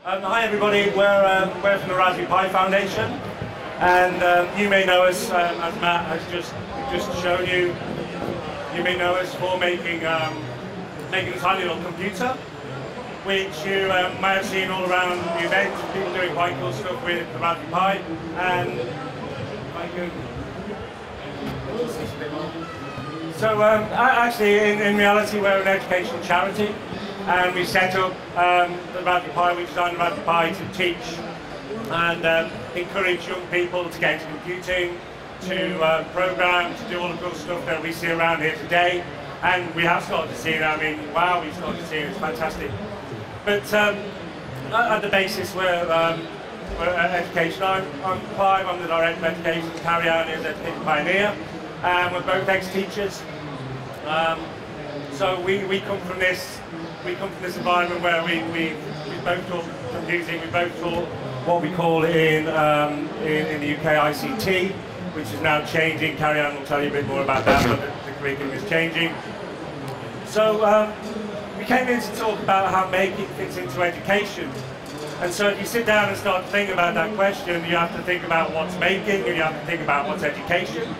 Hi everybody, we're from the Raspberry Pi Foundation, and you may know us, as Matt has just shown you, you may know us for making a tiny little computer, which you may have seen all around the event, people doing quite cool stuff with the Raspberry Pi, and I can... So actually, in reality, we're an educational charity, and we set up the Raspberry Pi, we designed the Raspberry Pi to teach and encourage young people to get into computing, to program, to do all the cool stuff that we see around here today. And we have started to see it. I mean, wow, we've started to see it. It's fantastic. But at the basis, we're education. I'm Clive, I'm the Director of Education. Carrie is Education Pioneer. And we're both ex-teachers. So we come from this environment where we both taught computing, we both taught what we call in the UK ICT, which is now changing. Carrie will tell you a bit more about that, but the curriculum is changing. So we came in to talk about how making fits into education. And so if you sit down and start to think about that question, you have to think about what's making and you have to think about what's education.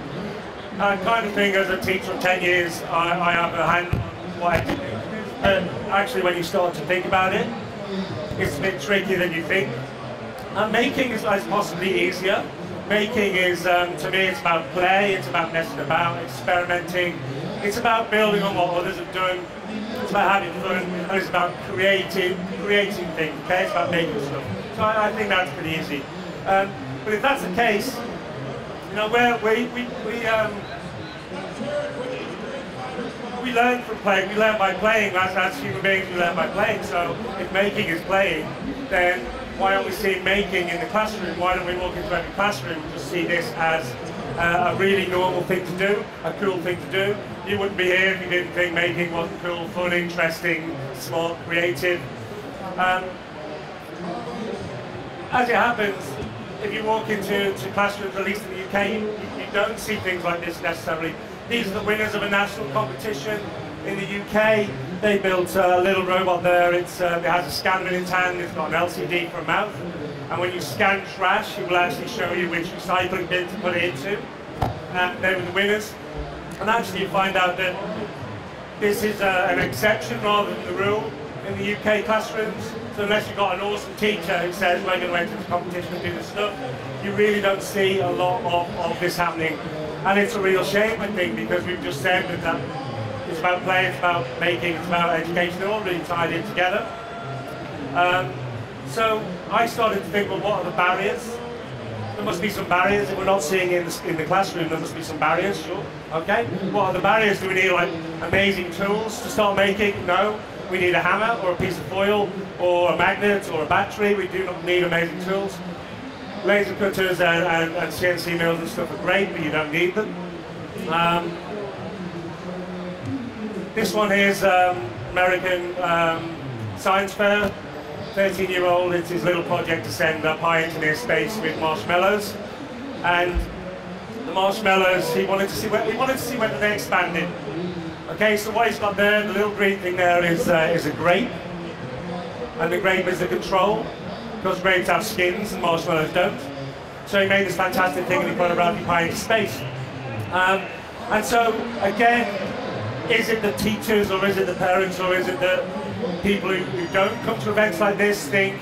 I kind of think as a teacher of 10 years, I have a handle on what education is. But actually when you start to think about it, it's a bit trickier than you think. And making is possibly easier. Making is, to me, it's about play, it's about messing about, experimenting. It's about building on what others have done. It's about having fun, and it's about creating things, okay? It's about making stuff. So I think that's pretty easy. But if that's the case, you know, we learn from playing, we learn by playing. As human beings, we learn by playing. So if making is playing, then why aren't we seeing making in the classroom? Why don't we walk into every classroom and just see this as a really normal thing to do, a cool thing to do? You wouldn't be here if you didn't think making wasn't cool, fun, interesting, smart, creative. As it happens, if you walk into classrooms, at least in the UK, you don't see things like this necessarily. These are the winners of a national competition in the UK. They built a little robot there. It has a scanner in its hand. It's got an LCD for a mouth. And when you scan trash, it will actually show you which recycling bin to put it into. They were the winners. And actually you find out that this is an exception rather than the rule in the UK classrooms. So unless you've got an awesome teacher who says we're going to enter this competition and do this stuff, you really don't see a lot of this happening. And it's a real shame, I think, because we've just said that it's about play, it's about making, it's about education. They're all really tied in together. So I started to think, well, what are the barriers? There must be some barriers that we're not seeing in the classroom. There must be some barriers, sure. Okay. What are the barriers? Do we need like amazing tools to start making? No. We need a hammer or a piece of foil or a magnet or a battery. We do not need amazing tools. Laser cutters and CNC mills and stuff are great, but you don't need them. This one here is American Science Fair. 13-year-old, it's his little project to send a pie into near space with marshmallows. And the marshmallows, he wanted to see whether they expanded. Okay, so what he's got there, the little green thing there is a grape. And the grape is the control, because grapes have skins and marshmallows don't. So he made this fantastic thing and he put a Raspberry Pi into space. And so, again, is it the teachers or is it the parents or is it the people who don't come to events like this think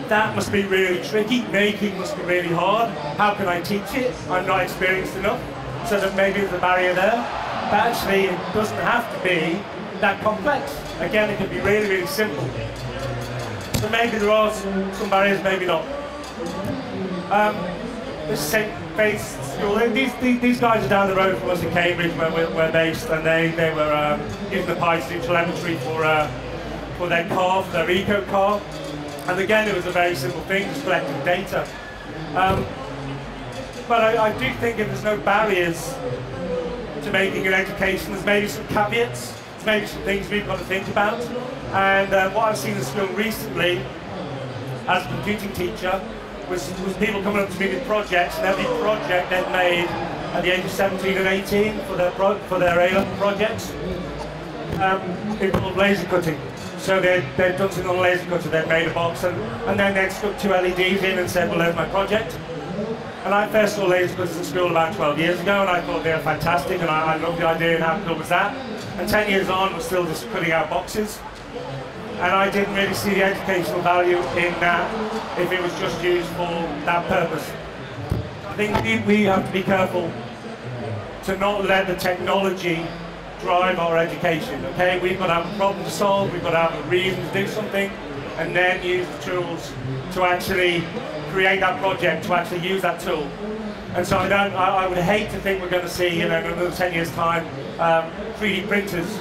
that must be really tricky, making must be really hard, how can I teach it? I'm not experienced enough, so that maybe there's a barrier there. But actually it doesn't have to be that complex. Again, it can be really, really simple. So maybe there are some barriers, maybe not. This St. Faith's School, these guys are down the road from us in Cambridge where we're based, and they were using the Pi to do telemetry for their car, for their eco car. And again, it was a very simple thing, just collecting data. But I do think if there's no barriers to making an education, there's maybe some caveats, there's maybe some things we've got to think about. And what I've seen in school recently, as a computing teacher, was people coming up to me with projects, and every project they'd made at the age of 17 and 18 for their A-level projects. involved laser cutting. So they'd done something on a laser cutter, they'd made a box, and then they'd stuck 2 LEDs in and said, well, there's my project. And I first saw laser cutters in school about 12 years ago, and I thought they were fantastic, and I loved the idea, and how cool was that? And 10 years on, we're still just cutting out boxes. And I didn't really see the educational value in that if it was just used for that purpose. I think we have to be careful to not let the technology drive our education, okay? We've got to have a problem to solve, we've got to have a reason to do something, and then use the tools to actually create that project, to actually use that tool. And so I would hate to think we're going to see, in another 10 years' time, 3D printers.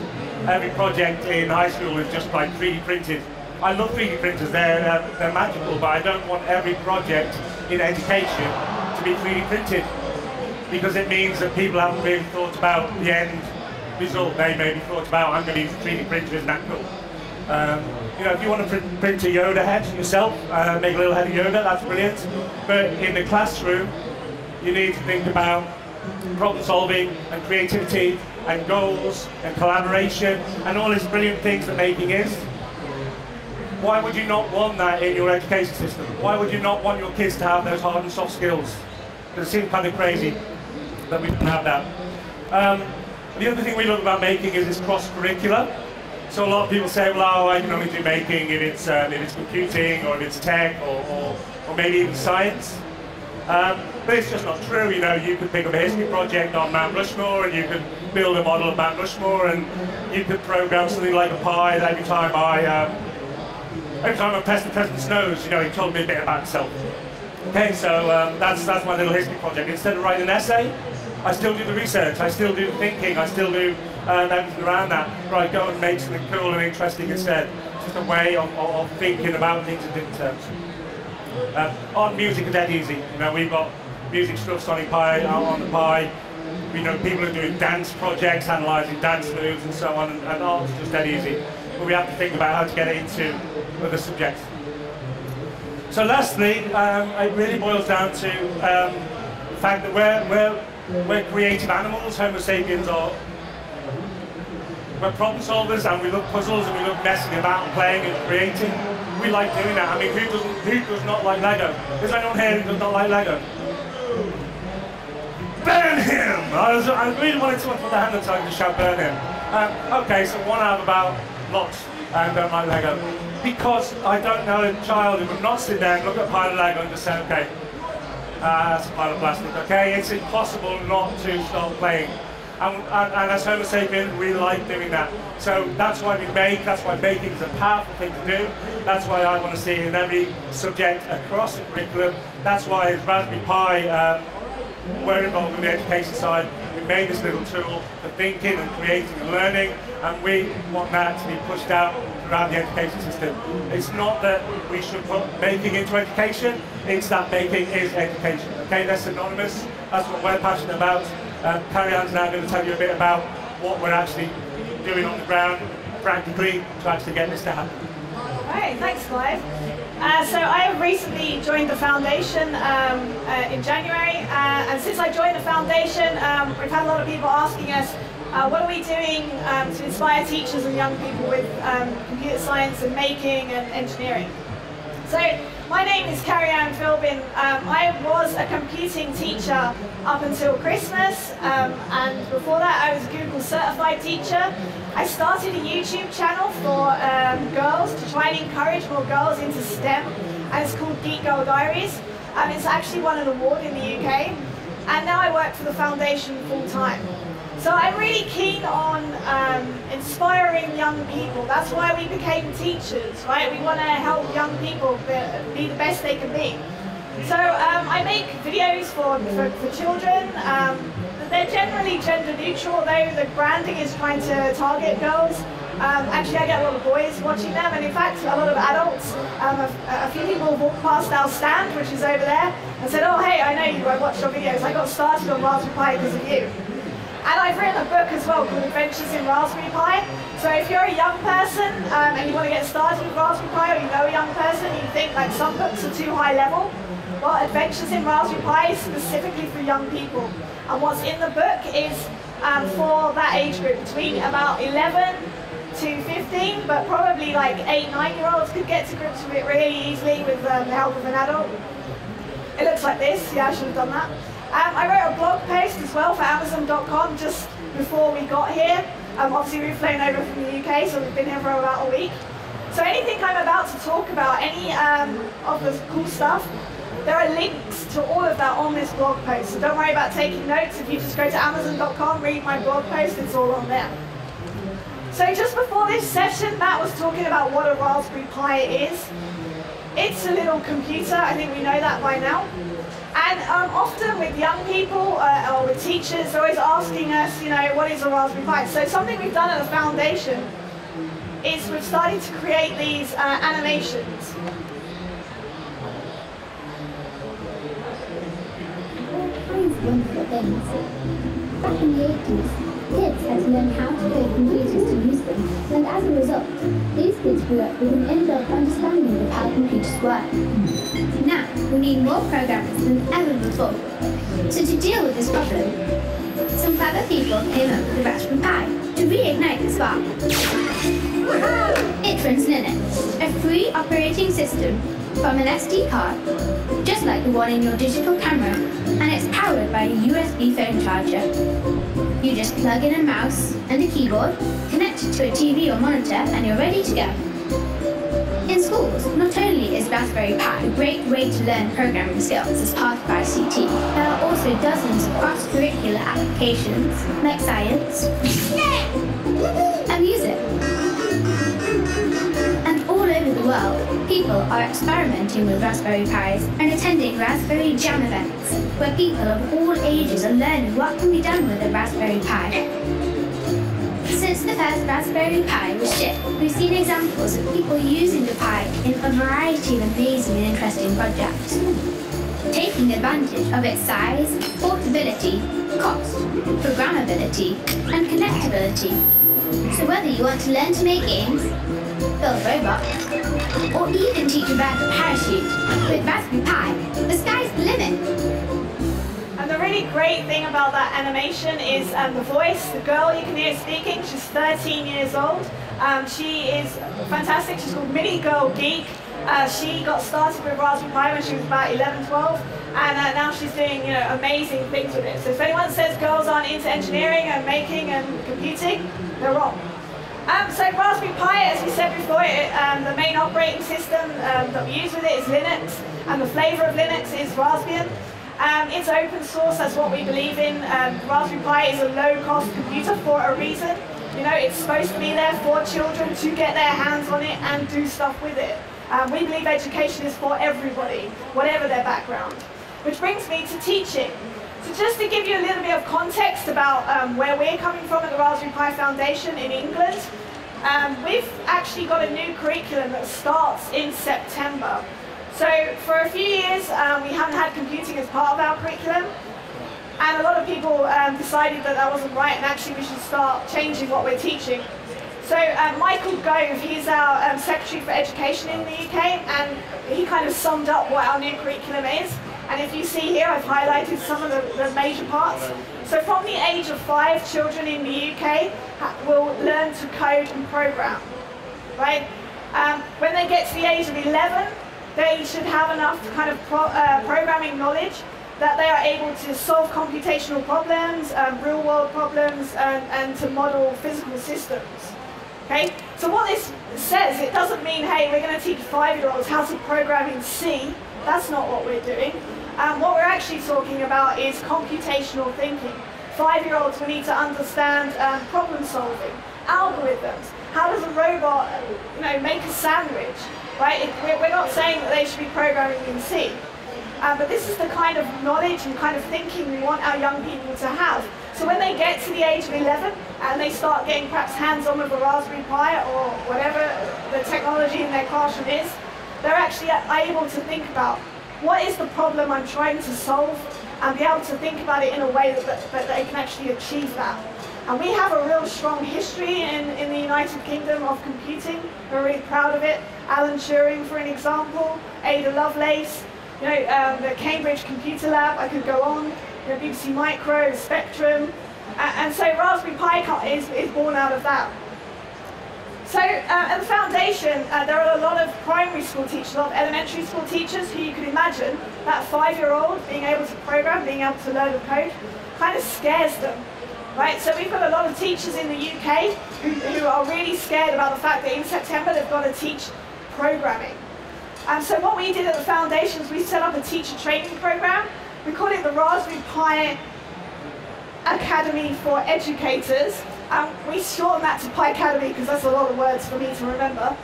Every project in high school is just like 3D printed. I love 3D printers, they're magical, but I don't want every project in education to be 3D printed, because it means that people haven't really thought about the end result. They maybe thought about, I'm going to use a 3D printer, isn't that cool? You know, if you want to print a Yoda head yourself, make a little head of Yoda, that's brilliant. But in the classroom, you need to think about problem solving and creativity and goals and collaboration and all these brilliant things that making is. Why would you not want that in your education system? Why would you not want your kids to have those hard and soft skills? Because it seems kind of crazy that we don't have that. The other thing we love about making is it's cross-curricular. So a lot of people say, well, oh, I can only do making if it's computing or if it's tech or maybe even science. But it's just not true. You know, you could pick up a history project on Mount Rushmore, and you could build a model of Mount Rushmore, and you could program something like a pie that every time I pressed the president's nose, you know, he told me a bit about himself. Okay, so that's my little history project. Instead of writing an essay, I still do the research, I still do the thinking, I still do everything around that. Right, go and make something cool and interesting instead. It's just a way of thinking about things in different terms. Art and music are dead easy. You know, we've got music stuff on the pie. We know people are doing dance projects, analysing dance moves and so on, and art's just dead easy. But we have to think about how to get it into other subjects. So lastly, it really boils down to the fact that we're creative animals. Homo sapiens are. We're problem solvers, and we love puzzles, and we love messing about and playing and creating. We like doing that. I mean, who does not like Lego? Is there anyone here who does not like Lego? Burn him! I really wanted someone to put their hand up so I could just shout burn him. Okay, so one out of about lots don't like Lego. Because I don't know a child who would not sit there and look at a pile of Lego and just say, okay, that's a pile of plastic, okay? It's impossible not to start playing. And as Homo sapiens, we like doing that. So that's why we make, that's why baking is a powerful thing to do. That's why I want to see in every subject across the curriculum. That's why as Raspberry Pi, we're involved in the education side. We made this little tool for thinking and creating and learning, and we want that to be pushed out throughout the education system. It's not that we should put making into education, it's that making is education. Okay, that's synonymous. That's what we're passionate about. Carrie is now going to tell you a bit about what we're actually doing on the ground, practically, to actually get this to happen. Right, thanks, Clive. So I have recently joined the foundation in January, and since I joined the foundation, we've had a lot of people asking us, what are we doing to inspire teachers and young people with computer science and making and engineering? So my name is Carrie Philbin. I was a computing teacher up until Christmas, and before that I was a Google certified teacher. I started a YouTube channel for girls to try and encourage more girls into STEM, and it's called Geek Girl Diaries. It's actually won an award in the UK, and now I work for the foundation full time. So I'm really keen on inspiring young people. That's why we became teachers, right? We want to help young people be the best they can be. So I make videos for children. They're generally gender neutral, though the branding is trying to target girls. Actually, I get a lot of boys watching them, and in fact, a lot of adults. A few people have walked past our stand, which is over there, and said, oh, hey, I know you, I watched your videos. I got started on Raspberry Pi because of you. And I've written a book as well called Adventures in Raspberry Pi. So if you're a young person and you want to get started with Raspberry Pi, or you know a young person, you think like some books are too high level, well, Adventures in Raspberry Pi is specifically for young people. And what's in the book is for that age group, between about 11 to 15, but probably like 8, 9-year-olds could get to grips with it really easily with the help of an adult. It looks like this. Yeah, I should have done that. I wrote a blog post as well for Amazon.com just before we got here. Obviously we've flown over from the UK, so we've been here for about a week. So anything I'm about to talk about, any of the cool stuff, there are links to all of that on this blog post. So don't worry about taking notes. If you just go to Amazon.com, read my blog post, it's all on there. So just before this session, Matt was talking about what a Raspberry Pi is. It's a little computer, I think we know that by now. And often with young people or with teachers, they're always asking us, you know, what is a Raspberry Pi? So something we've done at the foundation is we've started to create these animations. Wonderful things. Back in the 80s, kids had to learn how to code computers to use them, and as a result, these kids grew up with an in-built understanding of how computers work. Now, we need more programmers than ever before. So to deal with this problem, some clever people came up with the Raspberry Pi to reignite the spark. It runs Linux, a free operating system from an SD card, just like the one in your digital camera, and it's powered by a USB phone charger. You just plug in a mouse and a keyboard, connect it to a TV or monitor, and you're ready to go. In schools, not only is Raspberry Pi a great way to learn programming skills as part of ICT, there are also dozens of cross-curricular applications like science and music. And all over the world, people are experimenting with Raspberry Pis and attending Raspberry Jam events, where people of all ages are learning what can be done with a Raspberry Pi. Since the first Raspberry Pi was shipped, we've seen examples of people using the Pi in a variety of amazing and interesting projects, taking advantage of its size, portability, cost, programmability, and connectability. So whether you want to learn to make games, build robots, or even teach about a parachute, with Raspberry Pi, the sky's the limit. And the really great thing about that animation is the voice. The girl you can hear speaking, she's 13 years old. She is fantastic. She's called Mini Girl Geek. She got started with Raspberry Pi when she was about 11, 12, and now she's doing, you know, amazing things with it. So if anyone says girls aren't into engineering and making and computing, they're wrong. So Raspberry Pi, as we said before, the main operating system that we use with it is Linux, and the flavor of Linux is Raspbian. It's open source, that's what we believe in. Raspberry Pi is a low-cost computer for a reason. You know, it's supposed to be there for children to get their hands on it and do stuff with it. We believe education is for everybody, whatever their background. Which brings me to teaching. So just to give you a little bit of context about where we're coming from at the Raspberry Pi Foundation in England, we've actually got a new curriculum that starts in September. So for a few years, we haven't had computing as part of our curriculum, and a lot of people decided that that wasn't right, and actually we should start changing what we're teaching. So Michael Gove, he's our Secretary for Education in the UK, and he kind of summed up what our new curriculum is. And if you see here, I've highlighted some of the major parts. So from the age of 5, children in the UK will learn to code and program, right? When they get to the age of 11, they should have enough kind of programming knowledge that they are able to solve computational problems, real-world problems, and to model physical systems. Okay? So what this says, it doesn't mean, hey, we're going to teach 5-year-olds how to program in C. That's not what we're doing. What we're actually talking about is computational thinking. 5-year-olds will need to understand problem solving, algorithms. How does a robot, you know, make a sandwich? Right? We're not saying that they should be programming in C, but this is the kind of knowledge and kind of thinking we want our young people to have. So when they get to the age of 11 and they start getting perhaps hands-on with a Raspberry Pi or whatever the technology in their classroom is, they're actually able to think about what is the problem I'm trying to solve and be able to think about it in a way that they can actually achieve that. And we have a real strong history in the United Kingdom of computing. We're really proud of it. Alan Turing, for an example, Ada Lovelace, you know, the Cambridge Computer Lab, I could go on, you know, BBC Micro, Spectrum, and so Raspberry Pi is born out of that. So at the foundation, there are a lot of primary school teachers, a lot of elementary school teachers who you can imagine that 5-year-old being able to program, being able to learn the code, kind of scares them. Right? So we've got a lot of teachers in the UK who are really scared about the fact that in September they've got to teach programming. So what we did at the foundation is we set up a teacher training program. We call it the Raspberry Pi Academy for Educators. We shorten that to Pi Academy because that's a lot of words for me to remember.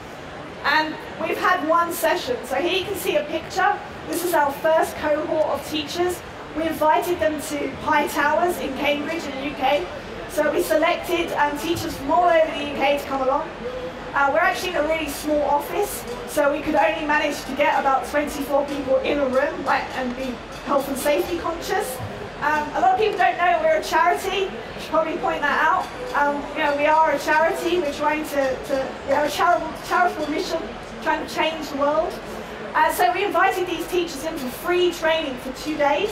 And we've had one session. So here you can see a picture. This is our first cohort of teachers. We invited them to Pi Towers in Cambridge in the UK. So we selected teachers from all over the UK to come along. We're actually in a really small office, so we could only manage to get about 24 people in a room and be health and safety conscious. A lot of people don't know we're a charity. I should probably point that out. We are a charity. We're trying we have a charitable mission, trying to change the world. So we invited these teachers in for free training for 2 days.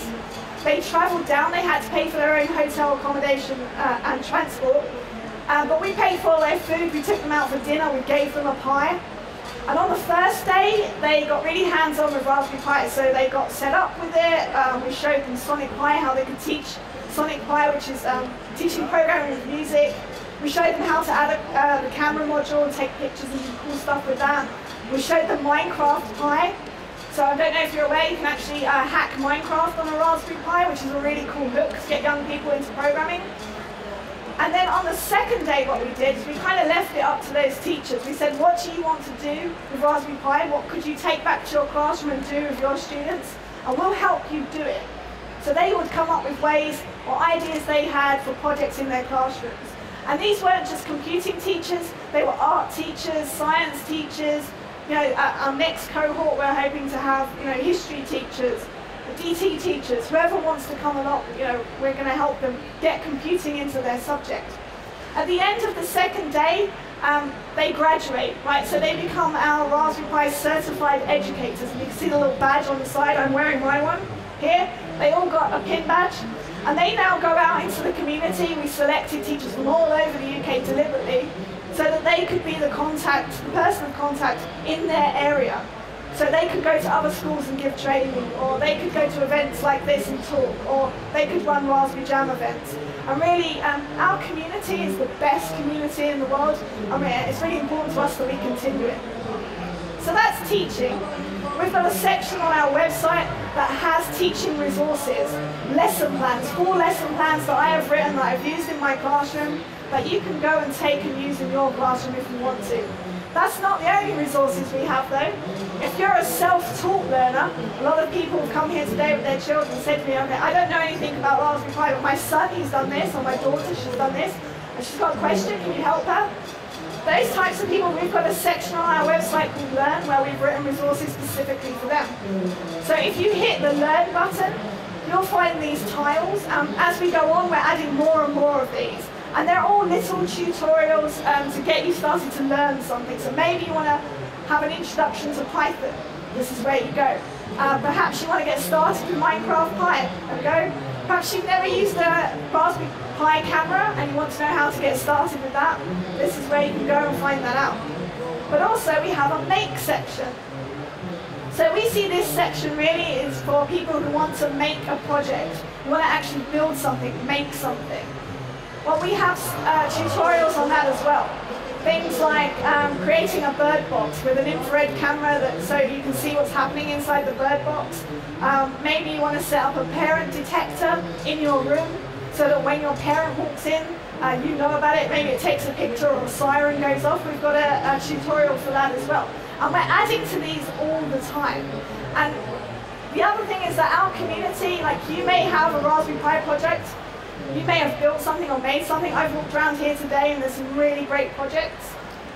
They travelled down. They had to pay for their own hotel accommodation and transport. But we paid for all their food. We took them out for dinner. We gave them a Pi. And on the first day, they got really hands-on with Raspberry Pi, so they got set up with it. We showed them Sonic Pi, how they could teach Sonic Pi, which is teaching programming with music. We showed them how to add the camera module and take pictures and do cool stuff with that. We showed them Minecraft Pi. So I don't know if you're aware, you can actually hack Minecraft on a Raspberry Pi, which is a really cool hook to get young people into programming. And then on the second day, what we did is we kind of left it up to those teachers. We said, what do you want to do with Raspberry Pi? What could you take back to your classroom and do with your students? And we'll help you do it. So they would come up with ways or ideas they had for projects in their classrooms. And these weren't just computing teachers, they were art teachers, science teachers. Our next cohort, we're hoping to have, history teachers, DT teachers, whoever wants to come along, we're going to help them get computing into their subject. At the end of the second day, they graduate, right? So they become our Raspberry Pi certified educators. And you can see the little badge on the side. I'm wearing my one here. They all got a pin badge. And they now go out into the community. We selected teachers from all over the UK deliberately so that they could be the person of contact in their area. So they could go to other schools and give training, or they could go to events like this and talk, or they could run Raspberry Jam events. And really, our community is the best community in the world. It's really important to us that we continue it. So that's teaching. We've got a section on our website that has teaching resources, lesson plans, 4 lesson plans that I have written that I've used in my classroom that you can go and take and use in your classroom if you want to. That's not the only resources we have though. If you're a self-taught learner, a lot of people have come here today with their children and said to me, okay, I don't know anything about Raspberry Pi, but my son, he's done this, or my daughter, she's done this, and she's got a question, can you help her? Those types of people, we've got a section on our website called Learn, where we've written resources specifically for them. So if you hit the Learn button, you'll find these tiles. As we go on, we're adding more and more of these. And they're all little tutorials to get you started to learn something. So maybe you want to have an introduction to Python. This is where you go. Perhaps you want to get started with Minecraft Pi. There we go. Perhaps you've never used a Raspberry Pi camera and you want to know how to get started with that. This is where you can go and find that out. But also we have a Make section. So we see this section really is for people who want to make a project, who want to actually build something, make something. Well, we have tutorials on that as well. Things like creating a bird box with an infrared camera so you can see what's happening inside the bird box. Maybe you want to set up a parent detector in your room so that when your parent walks in, you know about it. Maybe it takes a picture or a siren goes off. We've got a tutorial for that as well. And we're adding to these all the time. And the other thing is that our community, like you may have a Raspberry Pi project, you may have built something or made something. I've walked around here today and there's some really great projects.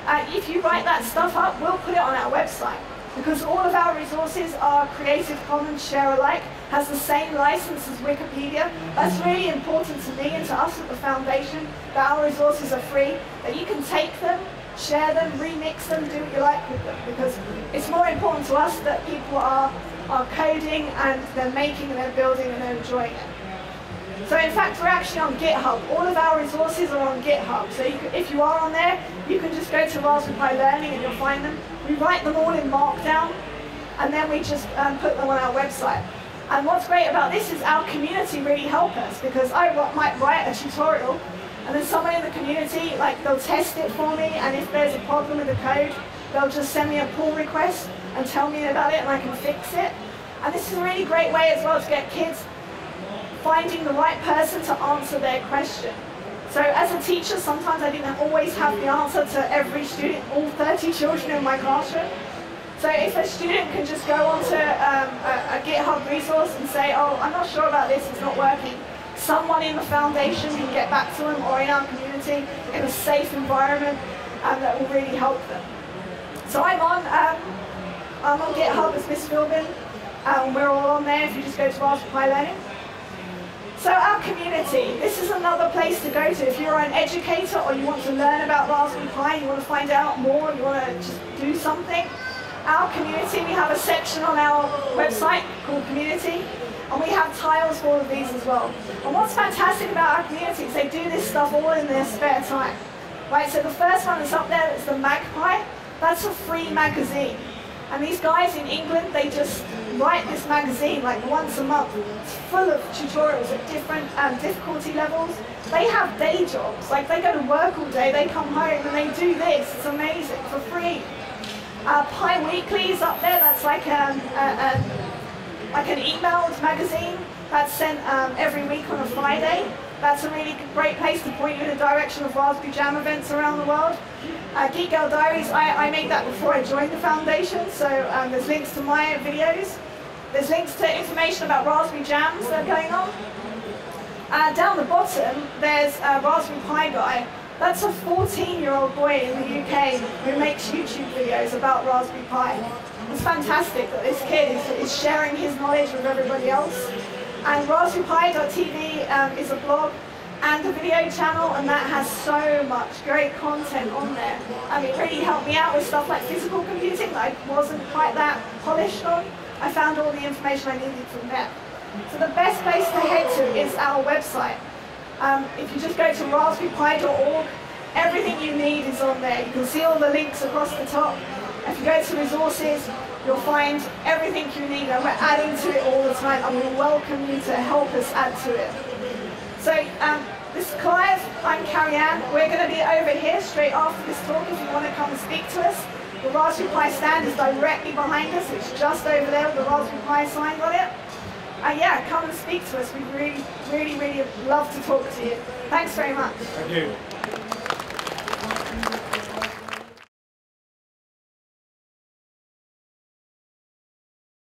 If you write that stuff up, we'll put it on our website because all of our resources are Creative Commons share alike, has the same license as Wikipedia. That's really important to me and to us at the foundation, that our resources are free, that you can take them, share them, remix them, do what you like with them, because it's more important to us that people are coding and they're making and they're building and they're enjoying it. So in fact, we're actually on GitHub. All of our resources are on GitHub. So if you are on there, you can just go to Raspberry Pi Learning and you'll find them. We write them all in Markdown, and then we just put them on our website. And what's great about this is our community really help us, because I might write a tutorial, and then someone in the community, like, they'll test it for me, and if there's a problem with the code, they'll just send me a pull request and tell me about it, and I can fix it. And this is a really great way as well to get kids finding the right person to answer their question. So as a teacher, sometimes I didn't always have the answer to every student, all 30 children in my classroom. So if a student can just go onto a GitHub resource and say, oh, I'm not sure about this, it's not working, someone in the foundation can get back to them, or in our community in a safe environment, that will really help them. So I'm on GitHub as Miss Philbin. We're all on there if you just go to Raspberry Pi Learning. So our community, this is another place to go to. If you're an educator or you want to learn about Raspberry Pi, you want to find out more, you want to just do something, our community, we have a section on our website called Community, and we have tiles for all of these as well. And what's fantastic about our community is they do this stuff all in their spare time. Right, so the first one that's up there is the Magpie. That's a free magazine. And these guys in England, they just write this magazine like once a month. It's full of tutorials at different difficulty levels. They have day jobs, like they go to work all day, they come home and they do this. It's amazing, for free. Pi Weekly is up there. That's like an emailed magazine that's sent every week on a Friday. That's a really great place to point you in the direction of Raspberry Jam events around the world. Geek Girl Diaries, I made that before I joined the foundation, so there's links to my videos. There's links to information about Raspberry Jams that are going on. Down the bottom, there's a Raspberry Pi Guy. That's a 14-year-old boy in the UK who makes YouTube videos about Raspberry Pi. It's fantastic that this kid is sharing his knowledge with everybody else. And RaspberryPi.tv is a blog and a video channel, and that has so much great content on there. It really helped me out with stuff like physical computing that I wasn't quite that polished on. I found all the information I needed from there. So the best place to head to is our website. If you just go to raspberrypi.org, everything you need is on there. You can see all the links across the top. If you go to resources, you'll find everything you need, and we're adding to it all the time, and we welcome you to help us add to it. So this is Clive, I'm Carrie. We're going to be over here straight after this talk if you want to come and speak to us. The Raspberry Pi stand is directly behind us. It's just over there with the Raspberry Pi sign on it. Yeah, come and speak to us. We'd really love to talk to you. Thanks very much. Thank you.